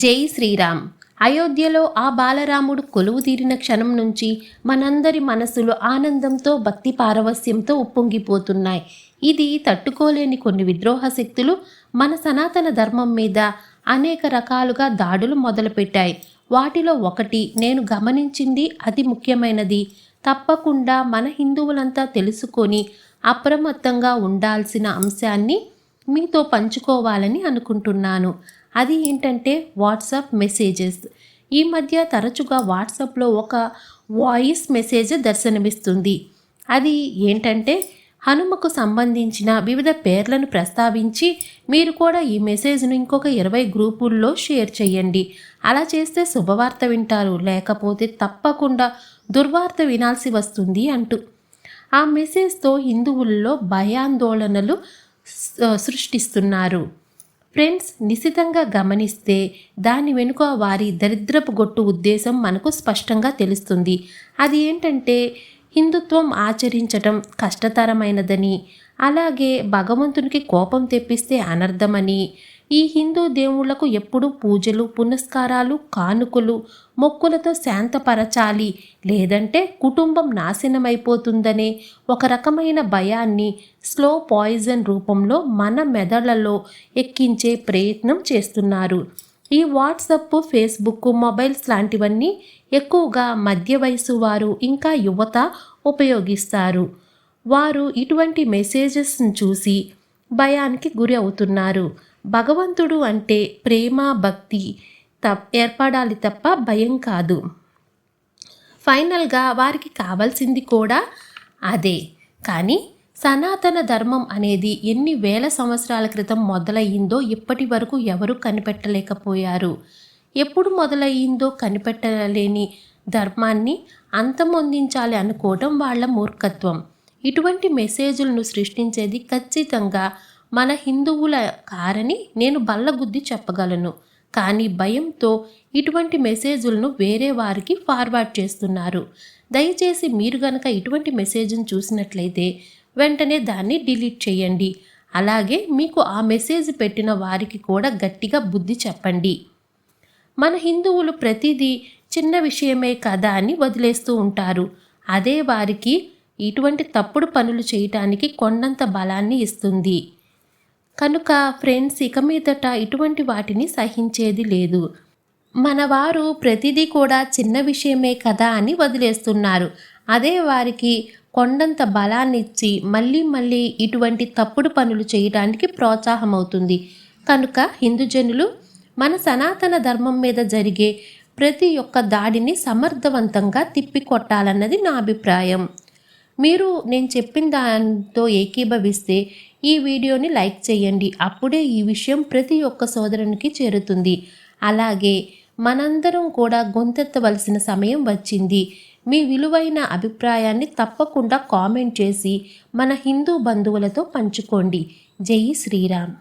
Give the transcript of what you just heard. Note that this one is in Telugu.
జై శ్రీరామ్. అయోధ్యలో ఆ బాలరాముడు కొలువు తీరిన క్షణం నుంచి మనందరి మనసులు ఆనందంతో భక్తి పారవస్యంతో ఉప్పొంగిపోతున్నాయి. ఇది తట్టుకోలేని కొన్ని విద్రోహ శక్తులు మన సనాతన ధర్మం మీద అనేక రకాలుగా దాడులు మొదలుపెట్టాయి. వాటిలో ఒకటి నేను గమనించింది అతి ముఖ్యమైనది. తప్పకుండా మన హిందువులంతా తెలుసుకొని అప్రమత్తంగా ఉండాల్సిన అంశాన్ని మీతో పంచుకోవాలని అనుకుంటున్నాను. అది ఏంటంటే వాట్సాప్ మెసేజెస్. ఈ మధ్య తరచుగా వాట్సాప్లో ఒక వాయిస్ మెసేజ్ దర్శనమిస్తుంది. అది ఏంటంటే హనుమకు సంబంధించిన వివిధ పేర్లను ప్రస్తావించి మీరు కూడా ఈ మెసేజ్ను ఇంకొక 20 గ్రూపుల్లో షేర్ చేయండి. అలా చేస్తే శుభవార్త వింటారు, లేకపోతే తప్పకుండా దుర్వార్త వినాల్సి వస్తుంది అంటూ. ఆ మెసేజ్తో హిందువుల్లో భయాందోళనలు సృష్టిస్తున్నారు. ఫ్రెండ్స్, నిశితంగా గమనిస్తే దాని వెనుక వారి దరిద్రపు గొట్టు ఉద్దేశం మనకు స్పష్టంగా తెలుస్తుంది. అది ఏంటంటే హిందుత్వం ఆచరించటం కష్టతరమైనదని, అలాగే భగవంతునికి కోపం తెప్పిస్తే అనర్థమని, ఈ హిందూ దేవుళ్లకు ఎప్పుడూ పూజలు పునస్కారాలు కానుకలు మొక్కులతో శాంతపరచాలి, లేదంటే కుటుంబం నాశనమైపోతుందనే ఒక రకమైన భయాన్ని స్లో పాయిజన్ రూపంలో మన మెదళ్లలో ఎక్కించే ప్రయత్నం చేస్తున్నారు. ఈ వాట్సప్, ఫేస్బుక్, మొబైల్స్ లాంటివన్నీ ఎక్కువగా మధ్య వయసు వారు ఇంకా యువత ఉపయోగిస్తారు. వారు ఇటువంటి మెసేజెస్ని చూసి భయానికి గురి అవుతున్నారు. భగవంతుడు అంటే ప్రేమ భక్తి ఏర్పడాలి తప్ప భయం కాదు. ఫైనల్గా వారికి కావాల్సింది కూడా అదే. కానీ సనాతన ధర్మం అనేది ఎన్ని వేల సంవత్సరాల క్రితం మొదలయ్యిందో ఇప్పటి వరకు ఎవరూ కనిపెట్టలేకపోయారు. ఎప్పుడు మొదలయ్యిందో కనిపెట్టలేని ధర్మాన్ని అంతమొందించాలి అనుకోవటం వాళ్ళ మూర్ఖత్వం. ఇటువంటి మెసేజ్లను సృష్టించేది ఖచ్చితంగా మన హిందువుల కారని నేను బల్లగుద్ది చెప్పగలను. కానీ భయంతో ఇటువంటి మెసేజ్లను వేరే వారికి ఫార్వర్డ్ చేస్తున్నారు. దయచేసి మీరు గనక ఇటువంటి మెసేజ్ను చూసినట్లయితే వెంటనే దాన్ని డిలీట్ చేయండి. అలాగే మీకు ఆ మెసేజ్ పెట్టిన వారికి కూడా గట్టిగా బుద్ధి చెప్పండి. మన హిందువులు ప్రతిదీ చిన్న విషయమే కదా అని వదిలేస్తూ ఉంటారు. అదే వారికి ఇటువంటి తప్పుడు పనులు చేయటానికి కొండంత బలాన్ని ఇస్తుంది. కనుక ఫ్రెండ్స్, ఇక మీదట ఇటువంటి వాటిని సహించేది లేదు. మన వారు ప్రతిదీ కూడా చిన్న విషయమే కదా అని వదిలేస్తున్నారు. అదే వారికి కొండంత బలాన్నిచ్చి మళ్ళీ మళ్ళీ ఇటువంటి తప్పుడు పనులు చేయడానికి ప్రోత్సాహం అవుతుంది. కనుక హిందూ జనులు మన సనాతన ధర్మం మీద జరిగే ప్రతి ఒక్క దాడిని సమర్థవంతంగా తిప్పికొట్టాలన్నది నా అభిప్రాయం. మీరు నేను చెప్పిన దాంతో ఏకీభవిస్తే ఈ వీడియోని లైక్ చేయండి. అప్పుడే ఈ విషయం ప్రతి ఒక్క సోదరునికి చేరుతుంది. అలాగే మనందరం కూడా గొంతెత్తవలసిన సమయం వచ్చింది. మీ విలువైన అభిప్రాయాన్ని తప్పకుండా కామెంట్ చేసి మన హిందూ బంధువులతో పంచుకోండి. జై శ్రీరామ్.